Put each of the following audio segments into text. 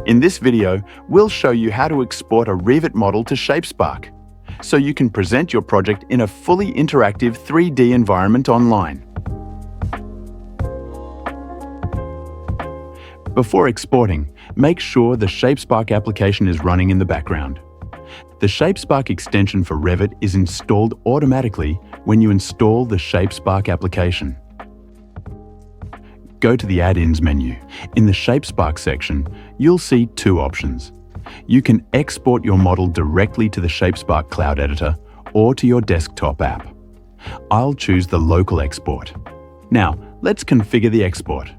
In this video, we'll show you how to export a Revit model to Shapespark, so you can present your project in a fully interactive 3D environment online. Before exporting, make sure the Shapespark application is running in the background. The Shapespark extension for Revit is installed automatically when you install the Shapespark application. Go to the Add-ins menu. In the Shapespark section, you'll see two options. You can export your model directly to the Shapespark Cloud Editor or to your desktop app. I'll choose the local export. Now, let's configure the export.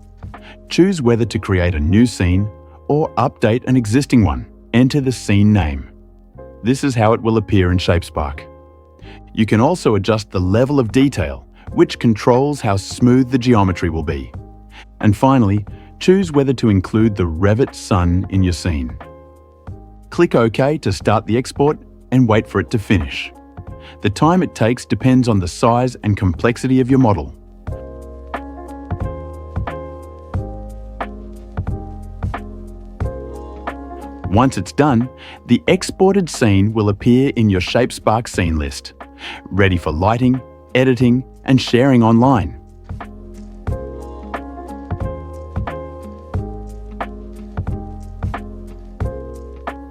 Choose whether to create a new scene or update an existing one. Enter the scene name. This is how it will appear in Shapespark. You can also adjust the level of detail, which controls how smooth the geometry will be. And finally, choose whether to include the Revit sun in your scene. Click OK to start the export and wait for it to finish. The time it takes depends on the size and complexity of your model. Once it's done, the exported scene will appear in your Shapespark scene list, ready for lighting, editing, and sharing online.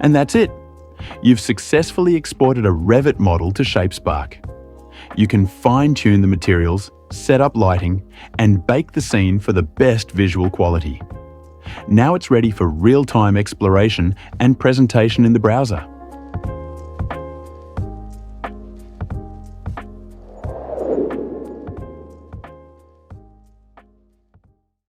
And that's it. You've successfully exported a Revit model to Shapespark. You can fine-tune the materials, set up lighting, and bake the scene for the best visual quality. Now it's ready for real-time exploration and presentation in the browser.